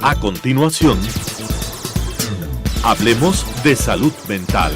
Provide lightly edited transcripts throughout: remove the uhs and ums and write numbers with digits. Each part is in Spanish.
A continuación, hablemos de salud mental.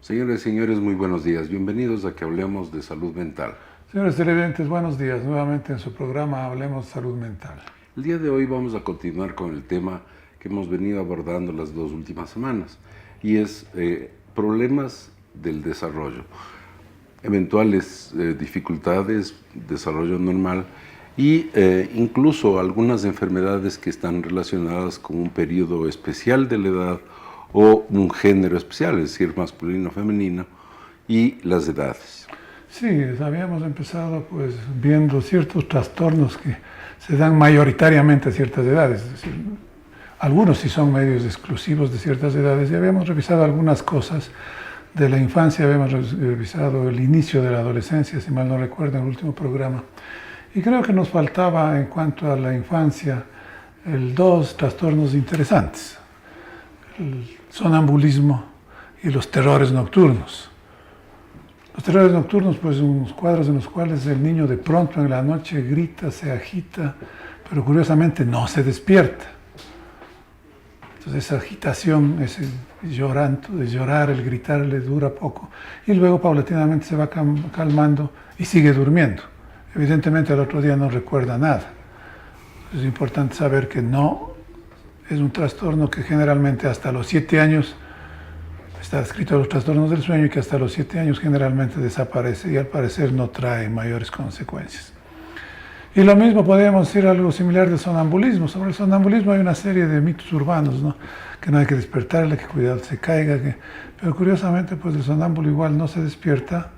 Señoras y señores, muy buenos días. Bienvenidos a que hablemos de salud mental. Señores televidentes, buenos días. Nuevamente en su programa Hablemos de Salud Mental. El día de hoy vamos a continuar con el tema que hemos venido abordando las dos últimas semanas, y es problemas del desarrollo, eventuales dificultades, desarrollo normal y incluso algunas enfermedades que están relacionadas con un periodo especial de la edad o un género especial, es decir, masculino, femenino, y las edades. Sí, habíamos empezado pues viendo ciertos trastornos que se dan mayoritariamente a ciertas edades, es decir, algunos sí son medios exclusivos de ciertas edades, y habíamos revisado algunas cosas de la infancia, habíamos revisado el inicio de la adolescencia, si mal no recuerdo, en el último programa, y creo que nos faltaba en cuanto a la infancia dos trastornos interesantes: el sonambulismo y los terrores nocturnos. Los terrores nocturnos, pues, son unos cuadros en los cuales el niño de pronto en la noche grita, se agita, pero curiosamente no se despierta. Entonces esa agitación, ese llorar, el gritar le dura poco, y luego paulatinamente se va calmando y sigue durmiendo. Evidentemente al otro día no recuerda nada. Es importante saber que no es un trastorno que generalmente hasta los 7 años, está descrito los trastornos del sueño, y que hasta los 7 años generalmente desaparece y al parecer no trae mayores consecuencias. Y lo mismo podríamos decir algo similar del sonambulismo. Sobre el sonambulismo hay una serie de mitos urbanos, ¿no? Que no hay que despertarle, que cuidado se caiga, pero curiosamente pues el sonámbulo igual no se despierta,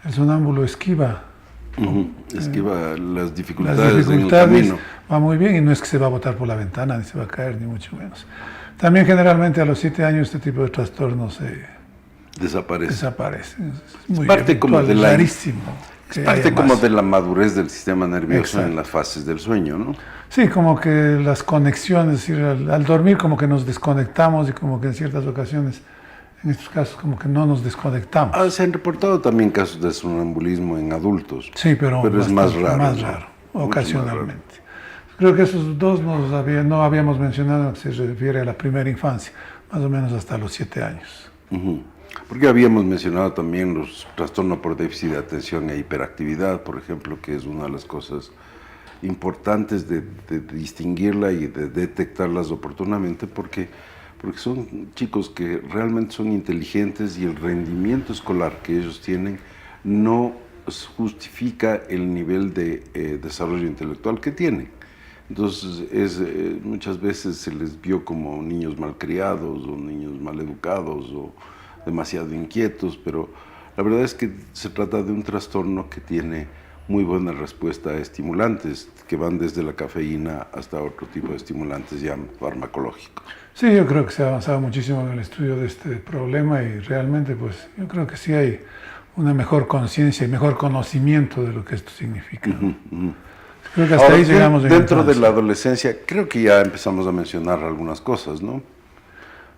el sonámbulo esquiva. Esquiva las dificultades en el camino. Va muy bien, y no es que se va a botar por la ventana, ni se va a caer, ni mucho menos. También generalmente a los 7 años este tipo de trastornos desaparece. Es muy parte como de rarísimo. Es parte como de la madurez del sistema nervioso. Exacto. En las fases del sueño, ¿no? Sí, como que las conexiones, es decir, al dormir como que nos desconectamos, y como que en ciertas ocasiones, en estos casos, como que no nos desconectamos. Se han reportado también casos de sonambulismo en adultos. Sí, pero es más raro. Más raro, ocasionalmente. Creo que esos dos no habíamos mencionado, que se refiere a la primera infancia, más o menos hasta los 7 años. Porque habíamos mencionado también los trastornos por déficit de atención e hiperactividad, por ejemplo, que es una de las cosas importantes de distinguirla y de detectarlas oportunamente, porque son chicos que realmente son inteligentes, y el rendimiento escolar que ellos tienen no justifica el nivel de desarrollo intelectual que tienen. Entonces, muchas veces se les vio como niños malcriados, o niños maleducados, o demasiado inquietos, pero la verdad es que se trata de un trastorno que tiene muy buena respuesta a estimulantes, que van desde la cafeína hasta otro tipo de estimulantes ya farmacológicos. Sí, yo creo que se ha avanzado muchísimo en el estudio de este problema, y realmente pues yo creo que sí hay una mejor conciencia y mejor conocimiento de lo que esto significa. Creo que hasta ahora, ahí llegamos. Dentro de la adolescencia creo que ya empezamos a mencionar algunas cosas, ¿no?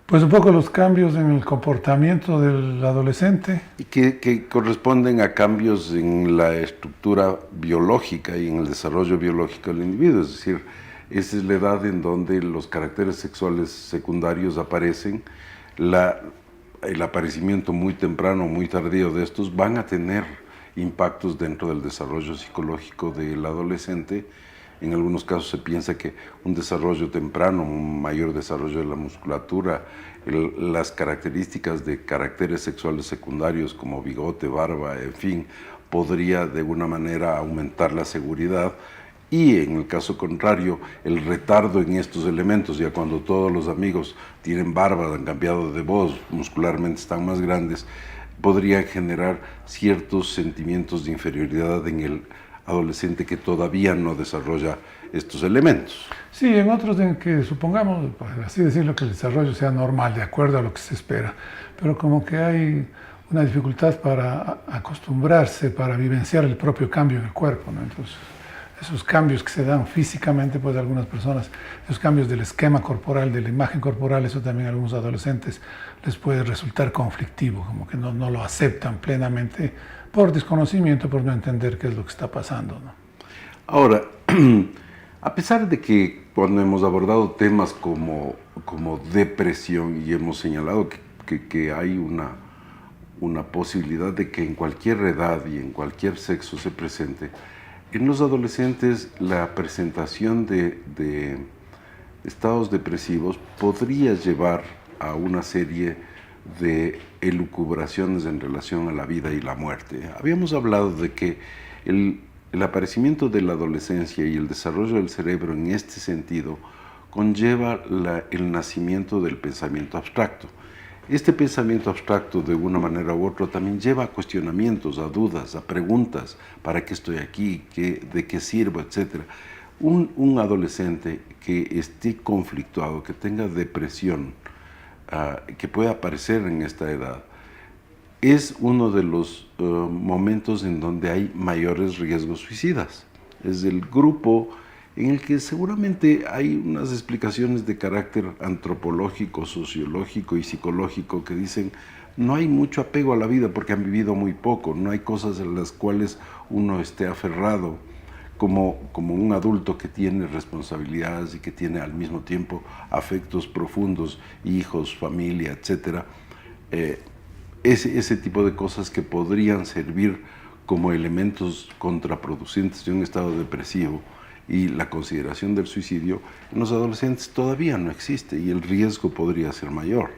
Pues un poco los cambios en el comportamiento del adolescente. Y que corresponden a cambios en la estructura biológica y en el desarrollo biológico del individuo. Es decir, esa es la edad en donde los caracteres sexuales secundarios aparecen. El aparecimiento muy temprano, muy tardío de estos van a tener impactos dentro del desarrollo psicológico del adolescente. En algunos casos se piensa que un desarrollo temprano, un mayor desarrollo de la musculatura, las características de caracteres sexuales secundarios como bigote, barba, en fin, podría de alguna manera aumentar la seguridad. Y en el caso contrario, el retardo en estos elementos, ya cuando todos los amigos tienen barba, han cambiado de voz, muscularmente están más grandes, podría generar ciertos sentimientos de inferioridad en el adolescente que todavía no desarrolla estos elementos. Sí, en otros en que supongamos, por así decirlo, que el desarrollo sea normal, de acuerdo a lo que se espera, pero como que hay una dificultad para acostumbrarse, para vivenciar el propio cambio en el cuerpo, ¿no? Entonces, esos cambios que se dan físicamente, pues algunas personas, esos cambios del esquema corporal, de la imagen corporal, eso también a algunos adolescentes les puede resultar conflictivo, como que no lo aceptan plenamente por desconocimiento, por no entender qué es lo que está pasando, ¿no? Ahora, a pesar de que cuando hemos abordado temas como depresión y hemos señalado que hay una posibilidad de que en cualquier edad y en cualquier sexo se presente, en los adolescentes la presentación de estados depresivos podría llevar a una serie de elucubraciones en relación a la vida y la muerte. Habíamos hablado de que el aparecimiento de la adolescencia y el desarrollo del cerebro en este sentido conlleva el nacimiento del pensamiento abstracto. Este pensamiento abstracto, de una manera u otra, también lleva a cuestionamientos, a dudas, a preguntas: ¿para qué estoy aquí? ¿De qué sirvo? Etcétera. Un adolescente que esté conflictuado, que tenga depresión, que pueda aparecer en esta edad, es uno de los momentos en donde hay mayores riesgos suicidas. Es el grupo en el que seguramente hay unas explicaciones de carácter antropológico, sociológico y psicológico que dicen: no hay mucho apego a la vida porque han vivido muy poco, no hay cosas en las cuales uno esté aferrado como un adulto que tiene responsabilidades y que tiene al mismo tiempo afectos profundos, hijos, familia, etc. Ese tipo de cosas que podrían servir como elementos contraproducentes de un estado depresivo y la consideración del suicidio, en los adolescentes todavía no existe y el riesgo podría ser mayor.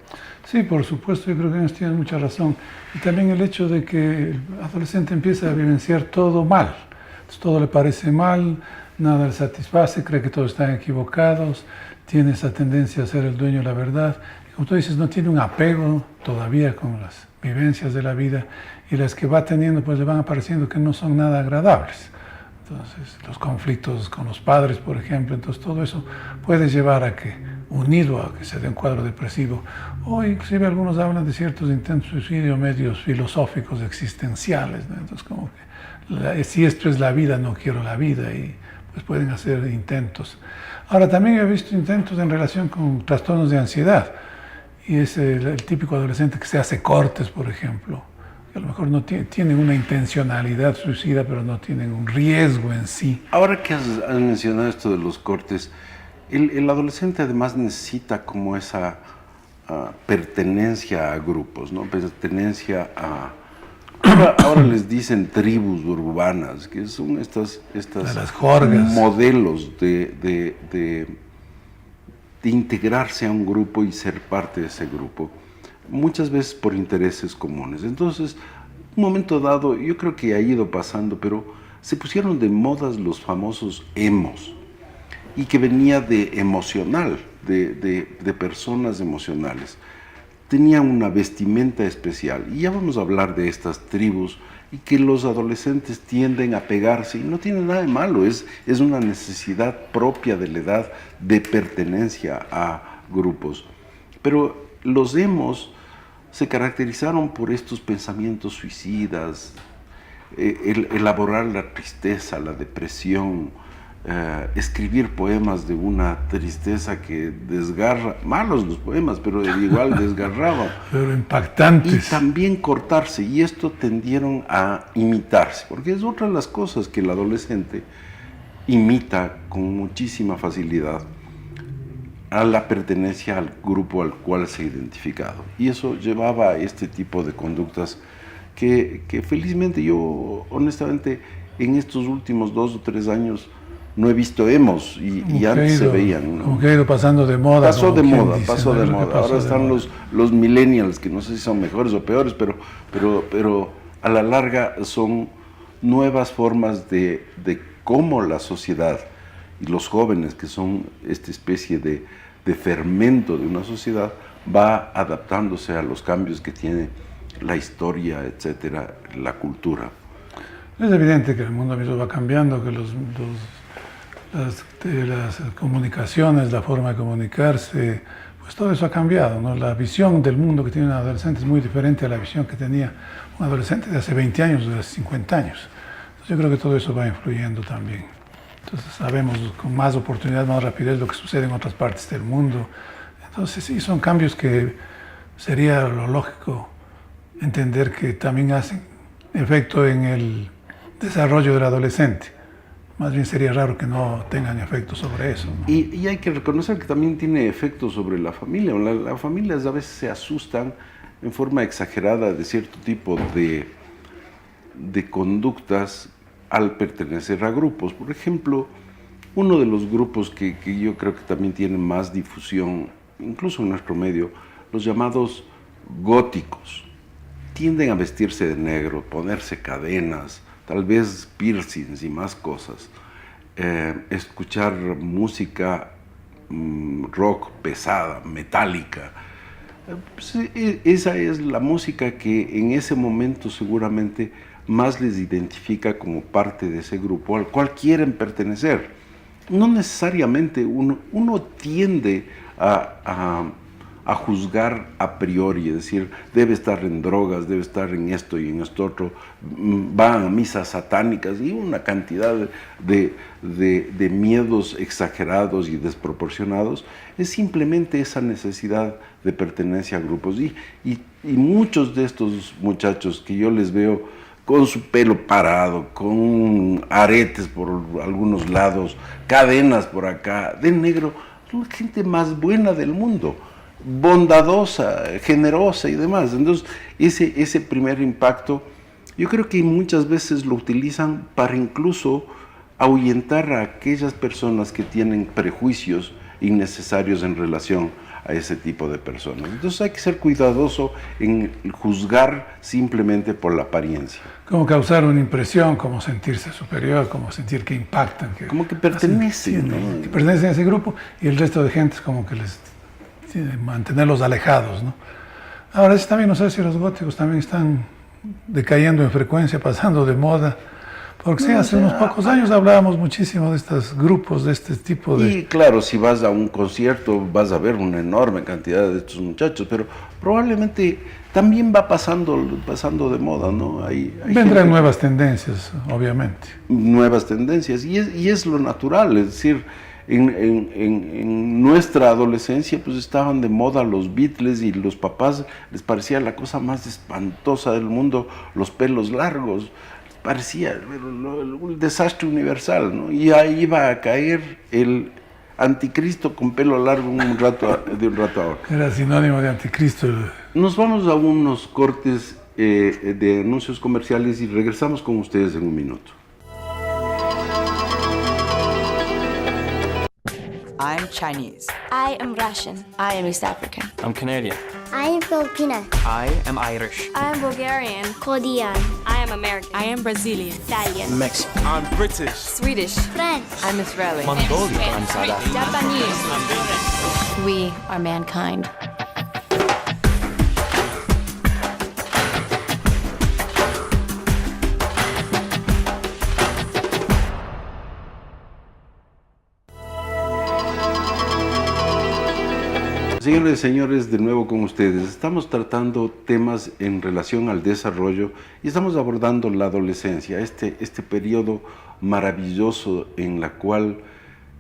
Sí, por supuesto, yo creo que ellos tienen mucha razón. Y también el hecho de que el adolescente empieza a vivenciar todo mal. Entonces, todo le parece mal, nada le satisface, cree que todos están equivocados, tiene esa tendencia a ser el dueño de la verdad. Y como tú dices, no tiene un apego todavía con las vivencias de la vida, y las que va teniendo pues le van apareciendo que no son nada agradables. Entonces, los conflictos con los padres, por ejemplo, entonces todo eso puede llevar a que, unido a que se dé un cuadro depresivo, o inclusive algunos hablan de ciertos intentos de suicidio medios filosóficos, existenciales, ¿no? Entonces, como que si esto es la vida, no quiero la vida, y pues pueden hacer intentos. Ahora, también he visto intentos en relación con trastornos de ansiedad, y es el típico adolescente que se hace cortes, por ejemplo, que a lo mejor no tienen una intencionalidad suicida, pero no tienen un riesgo en sí. Ahora que has mencionado esto de los cortes, el adolescente además necesita como esa pertenencia a grupos, ¿no? Pertenencia a... Ahora les dicen tribus urbanas, que son estas las jorgas, modelos de integrarse a un grupo y ser parte de ese grupo, muchas veces por intereses comunes. Entonces, un momento dado, yo creo que ha ido pasando, pero se pusieron de modas los famosos emos, y que venía de emocional, de personas emocionales. Tenían una vestimenta especial, y ya vamos a hablar de estas tribus, y que los adolescentes tienden a pegarse, y no tiene nada de malo, es una necesidad propia de la edad de pertenencia a grupos. Pero los emos se caracterizaron por estos pensamientos suicidas, elaborar la tristeza, la depresión, escribir poemas de una tristeza que desgarra, malos los poemas, pero igual desgarraban. Pero impactantes. Y también cortarse, y esto tendieron a imitarse, porque es otra de las cosas que el adolescente imita con muchísima facilidad a la pertenencia al grupo al cual se ha identificado. Y eso llevaba a este tipo de conductas que felizmente yo, honestamente, en estos últimos 2 o 3 años no he visto emos y antes se veían, ¿no? Como que ha ido pasando de moda. Pasó de moda. Ahora están los millennials, que no sé si son mejores o peores, pero a la larga son nuevas formas de cómo la sociedad y los jóvenes, que son esta especie de fermento de una sociedad, va adaptándose a los cambios que tiene la historia, etcétera, la cultura. Es evidente que el mundo mismo va cambiando, que las comunicaciones, la forma de comunicarse, pues todo eso ha cambiado, ¿no? La visión del mundo que tiene un adolescente es muy diferente a la visión que tenía un adolescente de hace 20 años, de hace 50 años. Entonces yo creo que todo eso va influyendo también. Entonces sabemos con más oportunidad, más rapidez lo que sucede en otras partes del mundo. Entonces sí, son cambios que sería lo lógico entender que también hacen efecto en el desarrollo del adolescente. Más bien sería raro que no tengan efecto sobre eso, ¿no? Y hay que reconocer que también tiene efecto sobre la familia. Las familias a veces se asustan en forma exagerada de cierto tipo de conductas al pertenecer a grupos. Por ejemplo, uno de los grupos que yo creo que también tiene más difusión, incluso en nuestro medio, los llamados góticos. Tienden a vestirse de negro, ponerse cadenas, tal vez piercings y más cosas, escuchar música rock pesada, metálica. Pues, esa es la música que en ese momento seguramente más les identifica como parte de ese grupo al cual quieren pertenecer. No necesariamente uno tiende a juzgar a priori, es decir, debe estar en drogas, debe estar en esto y en esto otro, van a misas satánicas y una cantidad de miedos exagerados y desproporcionados. Es simplemente esa necesidad de pertenencia a grupos. Y muchos de estos muchachos que yo les veo con su pelo parado, con aretes por algunos lados, cadenas por acá, de negro, son la gente más buena del mundo, bondadosa, generosa y demás. Entonces, ese primer impacto, yo creo que muchas veces lo utilizan para incluso ahuyentar a aquellas personas que tienen prejuicios innecesarios en relación a ese tipo de personas. Entonces hay que ser cuidadoso en juzgar simplemente por la apariencia. Como causar una impresión, como sentirse superior, como sentir que impactan. Como que pertenecen, ¿no? Que pertenecen a ese grupo y el resto de gente es como que les mantenerlos alejados, ¿no? Ahora también no sé si los góticos también están decayendo en frecuencia, pasando de moda, porque sí, hace unos pocos años hablábamos muchísimo de estos grupos, de este tipo de... Y claro, si vas a un concierto vas a ver una enorme cantidad de estos muchachos, pero probablemente también va pasando de moda, ¿no? Vendrán nuevas tendencias, obviamente. Nuevas tendencias, y es lo natural, es decir, en nuestra adolescencia pues estaban de moda los Beatles y los papás les parecía la cosa más espantosa del mundo, los pelos largos, les parecía el desastre universal, ¿no? Y ahí iba a caer el anticristo con pelo largo de un rato a otro. Era sinónimo de anticristo. Nos vamos a unos cortes de anuncios comerciales y regresamos con ustedes en un minuto. I'm Chinese. I am Russian. I am East African. I'm Canadian. I am Filipino. I am Irish. I am Bulgarian. Korean. I am American. I am Brazilian. Italian. Mexican. I'm British. Swedish. French. I'm Israeli. Mongolian. I'm South African. Japanese. We are mankind. Señores y señores, de nuevo con ustedes. Estamos tratando temas en relación al desarrollo y estamos abordando la adolescencia, este periodo maravilloso en la cual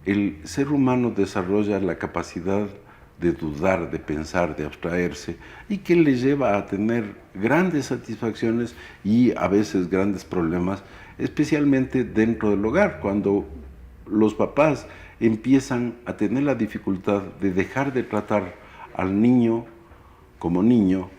el ser humano desarrolla la capacidad de dudar, de pensar, de abstraerse y que le lleva a tener grandes satisfacciones y a veces grandes problemas, especialmente dentro del hogar, cuando los papás empiezan a tener la dificultad de dejar de tratar al niño como niño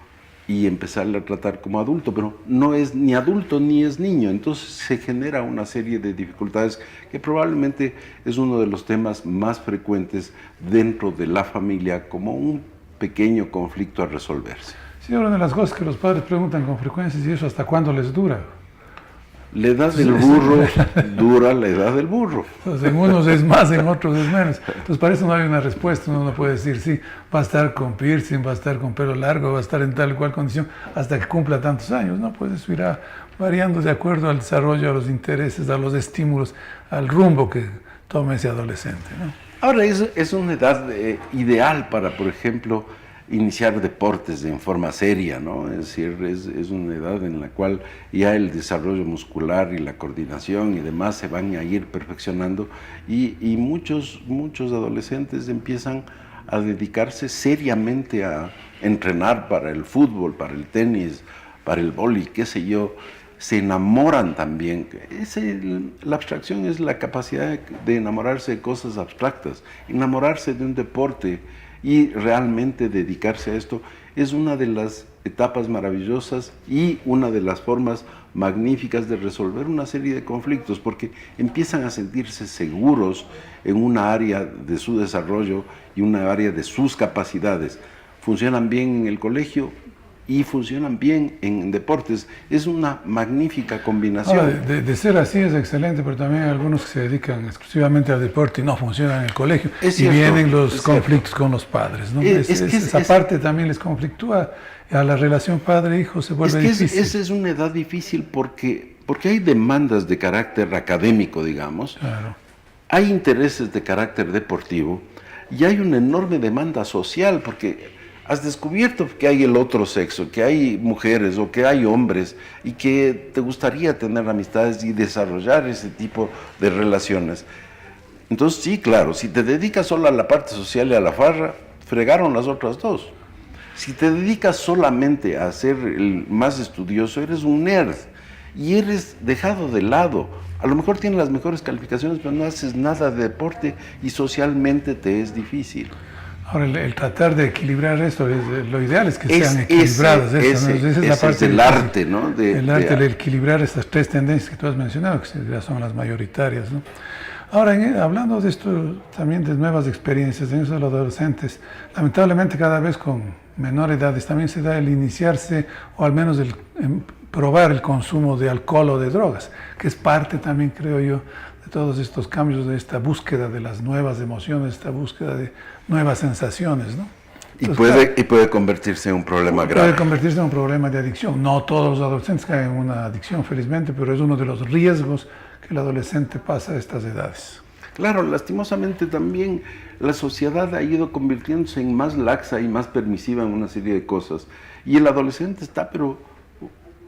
y empezarle a tratar como adulto, pero no es ni adulto ni es niño, entonces se genera una serie de dificultades que probablemente es uno de los temas más frecuentes dentro de la familia como un pequeño conflicto a resolverse. Sí, una de las cosas que los padres preguntan con frecuencia es ¿y eso hasta cuándo les dura? La edad del burro dura la edad del burro. Entonces, en unos es más, en otros es menos. Entonces, para eso no hay una respuesta. Uno no puede decir, sí, va a estar con piercing, va a estar con pelo largo, va a estar en tal o cual condición hasta que cumpla tantos años. No, pues eso irá variando de acuerdo al desarrollo, a los intereses, a los estímulos, al rumbo que tome ese adolescente, ¿no? Ahora, es una edad ideal para, por ejemplo, iniciar deportes en forma seria, ¿no? Es decir, es una edad en la cual ya el desarrollo muscular y la coordinación y demás se van a ir perfeccionando y muchos adolescentes empiezan a dedicarse seriamente a entrenar para el fútbol, para el tenis, para el vóley, qué sé yo. Se enamoran también. La abstracción es la capacidad de enamorarse de cosas abstractas, enamorarse de un deporte y realmente dedicarse a esto es una de las etapas maravillosas y una de las formas magníficas de resolver una serie de conflictos, porque empiezan a sentirse seguros en una área de su desarrollo y una área de sus capacidades. Funcionan bien en el colegio y funcionan bien en deportes. Es una magnífica combinación. Ahora, de ser así es excelente, pero también hay algunos que se dedican exclusivamente al deporte y no funcionan en el colegio. Es y cierto, vienen los es conflictos con los padres, ¿no? Esa parte también les conflictúa. A la relación padre-hijo se vuelve difícil. Esa es una edad difícil porque hay demandas de carácter académico, digamos. Claro. Hay intereses de carácter deportivo y hay una enorme demanda social porque has descubierto que hay el otro sexo, que hay mujeres o que hay hombres y que te gustaría tener amistades y desarrollar ese tipo de relaciones. Entonces sí, claro, si te dedicas solo a la parte social y a la farra, fregaron las otras dos. Si te dedicas solamente a ser el más estudioso, eres un nerd y eres dejado de lado. A lo mejor tienes las mejores calificaciones, pero no haces nada de deporte y socialmente te es difícil. Ahora, el tratar de equilibrar esto, lo ideal es que sean equilibrados. Esa es la parte del arte, ¿no? El arte de equilibrar estas tres tendencias que tú has mencionado, que ya son las mayoritarias, ¿no? Ahora, hablando de esto, también de nuevas experiencias en los adolescentes, lamentablemente cada vez con menor edades también se da el iniciarse, o al menos el probar el consumo de alcohol o de drogas, que es parte también, creo yo, de todos estos cambios, de esta búsqueda de las nuevas emociones, esta búsqueda de nuevas sensaciones, ¿no? Entonces, y puede convertirse en un problema grave. Puede convertirse en un problema de adicción. No todos los adolescentes caen en una adicción, felizmente, pero es uno de los riesgos que el adolescente pasa a estas edades. Claro, lastimosamente también la sociedad ha ido convirtiéndose en más laxa y más permisiva en una serie de cosas. Y el adolescente está, pero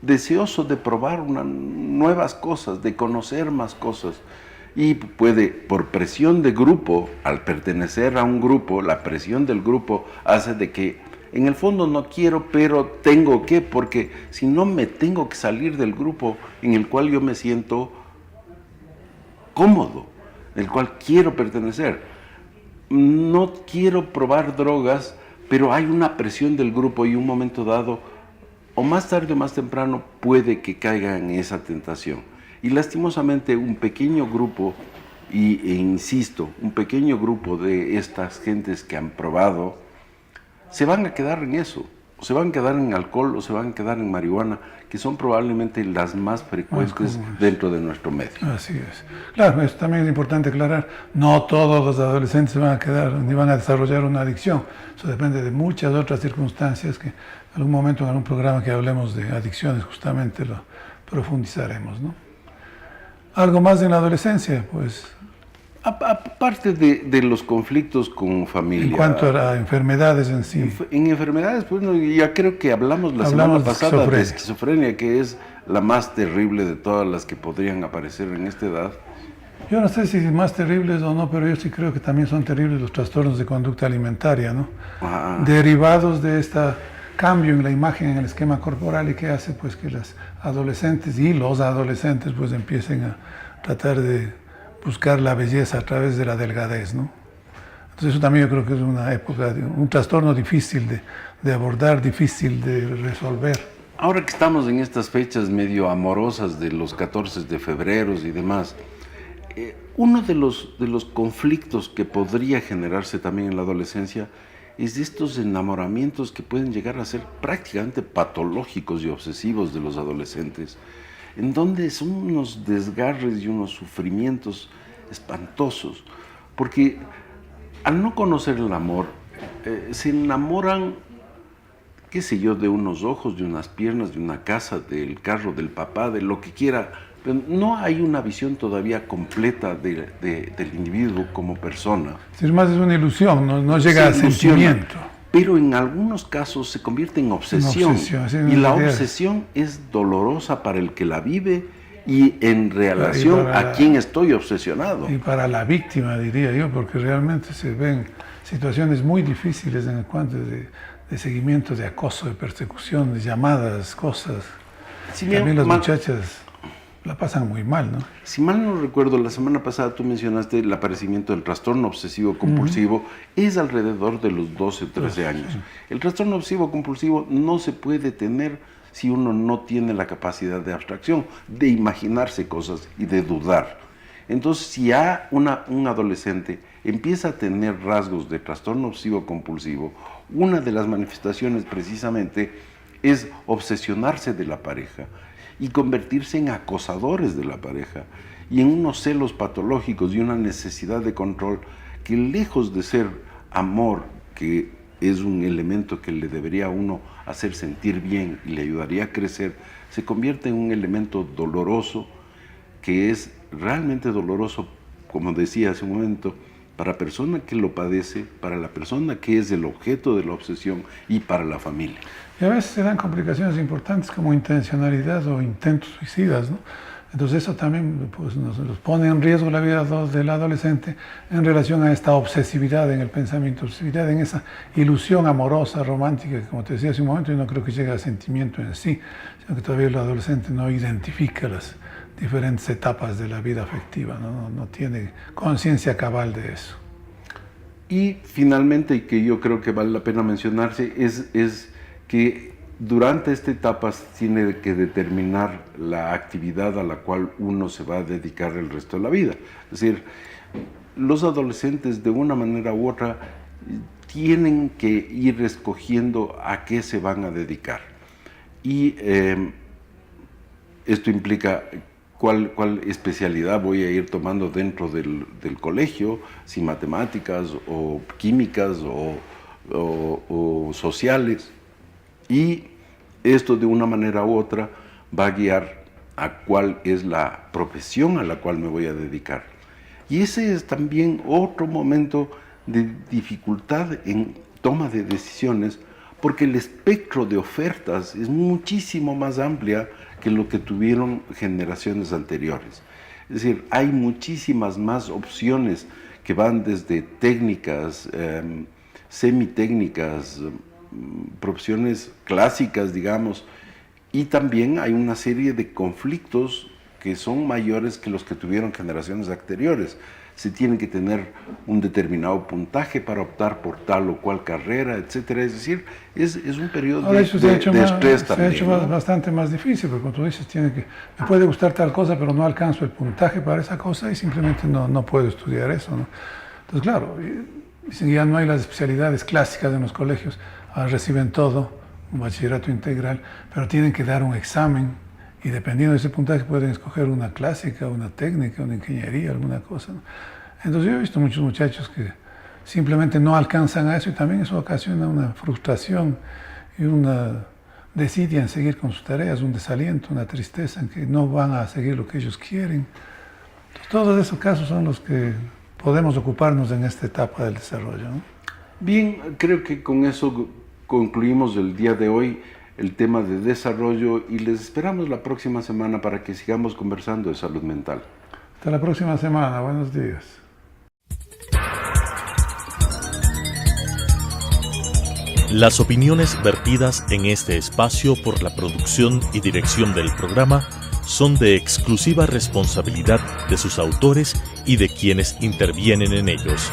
deseoso de probar nuevas cosas, de conocer más cosas. Y puede, por presión de grupo, al pertenecer a un grupo, la presión del grupo hace de que en el fondo no quiero, pero tengo que, porque si no me tengo que salir del grupo en el cual yo me siento cómodo, el cual quiero pertenecer. No quiero probar drogas, pero hay una presión del grupo y un momento dado, o más tarde o más temprano, puede que caiga en esa tentación. Y lastimosamente un pequeño grupo, e insisto, un pequeño grupo de estas gentes que han probado, se van a quedar en eso, o se van a quedar en alcohol, o se van a quedar en marihuana, que son probablemente las más frecuentes dentro de nuestro medio. Así es. Claro, eso también es importante aclarar, no todos los adolescentes se van a quedar ni van a desarrollar una adicción, eso depende de muchas otras circunstancias que en algún momento en algún programa que hablemos de adicciones justamente lo profundizaremos, ¿no? ¿Algo más en la adolescencia? Pues aparte de los conflictos con familia. En cuanto a enfermedades en sí. En enfermedades, pues ya creo que hablamos la semana pasada de esquizofrenia, que es la más terrible de todas las que podrían aparecer en esta edad. Yo no sé si más terribles o no, pero yo sí creo que también son terribles los trastornos de conducta alimentaria, ¿no? Derivados de este cambio en la imagen, en el esquema corporal, y que hace pues que las adolescentes y los adolescentes pues empiecen a tratar de buscar la belleza a través de la delgadez, ¿no? Entonces eso también yo creo que es una época, un trastorno difícil de abordar, difícil de resolver. Ahora que estamos en estas fechas medio amorosas de los 14 de febrero y demás, uno de los conflictos que podría generarse también en la adolescencia es de estos enamoramientos que pueden llegar a ser prácticamente patológicos y obsesivos de los adolescentes, en donde son unos desgarres y unos sufrimientos espantosos, porque al no conocer el amor, se enamoran, qué sé yo, de unos ojos, de unas piernas, de una casa, del carro, del papá, de lo que quiera Pero no hay una visión todavía completa del individuo como persona. Es más, es una ilusión, no llega a Se ilusiona, sentimiento. pero en algunos casos se convierte en obsesión. Sí, y la idea. obsesión es dolorosa para el que la vive y en relación para a quien estoy obsesionado. Y para la víctima, diría yo, porque realmente se ven situaciones muy difíciles en el cuanto de seguimiento, de acoso, de persecución, de llamadas, cosas. Si También las mal- muchachas la pasan muy mal, ¿no? Si mal no recuerdo, la semana pasada tú mencionaste el aparecimiento del trastorno obsesivo compulsivo, es alrededor de los 12 o 13 años. El trastorno obsesivo compulsivo no se puede tener si uno no tiene la capacidad de abstracción, de imaginarse cosas y de dudar. Entonces, si un adolescente empieza a tener rasgos de trastorno obsesivo compulsivo, una de las manifestaciones precisamente es obsesionarse de la pareja y convertirse en acosadores de la pareja y en unos celos patológicos y una necesidad de control que, lejos de ser amor, que es un elemento que le debería a uno hacer sentir bien y le ayudaría a crecer, se convierte en un elemento doloroso, que es realmente doloroso, como decía hace un momento, para la persona que lo padece, para la persona que es el objeto de la obsesión y para la familia. Y a veces se dan complicaciones importantes como intencionalidad o intentos suicidas, ¿no? Entonces eso también pues, nos pone en riesgo la vida del adolescente en relación a esta obsesividad en el pensamiento, obsesividad en esa ilusión amorosa, romántica, que como te decía hace un momento, yo no creo que llegue al sentimiento en sí, sino que todavía el adolescente no identifica las diferentes etapas de la vida afectiva, no tiene conciencia cabal de eso. Y finalmente, y que yo creo que vale la pena mencionarse, es que durante esta etapa tiene que determinar la actividad a la cual uno se va a dedicar el resto de la vida. Es decir, los adolescentes de una manera u otra tienen que ir escogiendo a qué se van a dedicar. Y esto implica cuál especialidad voy a ir tomando dentro del colegio, si matemáticas o químicas o sociales. Y esto de una manera u otra va a guiar a cuál es la profesión a la cual me voy a dedicar. Y ese es también otro momento de dificultad en toma de decisiones, porque el espectro de ofertas es muchísimo más amplia que lo que tuvieron generaciones anteriores. Es decir, hay muchísimas más opciones que van desde técnicas, semitécnicas, profesiones clásicas, digamos, y también hay una serie de conflictos que son mayores que los que tuvieron generaciones anteriores. Se tiene que tener un determinado puntaje para optar por tal o cual carrera, etcétera. Es decir, es un periodo de estrés también. Se ha hecho bastante más difícil, porque como tú dices, me puede gustar tal cosa, pero no alcanzo el puntaje para esa cosa y simplemente no puedo estudiar eso, ¿no? Entonces, claro, dicen que ya no hay las especialidades clásicas en los colegios, reciben todo, un bachillerato integral, pero tienen que dar un examen y dependiendo de ese puntaje pueden escoger una clásica, una técnica, una ingeniería, alguna cosa, ¿no? Entonces yo he visto muchos muchachos que simplemente no alcanzan a eso y también eso ocasiona una frustración y una desidia en seguir con sus tareas, un desaliento, una tristeza en que no van a seguir lo que ellos quieren. Entonces, todos esos casos son los que podemos ocuparnos en esta etapa del desarrollo, ¿no? Bien, creo que con eso concluimos el día de hoy el tema de desarrollo y les esperamos la próxima semana para que sigamos conversando de salud mental. Hasta la próxima semana. Buenos días. Las opiniones vertidas en este espacio por la producción y dirección del programa son de exclusiva responsabilidad de sus autores y de quienes intervienen en ellos.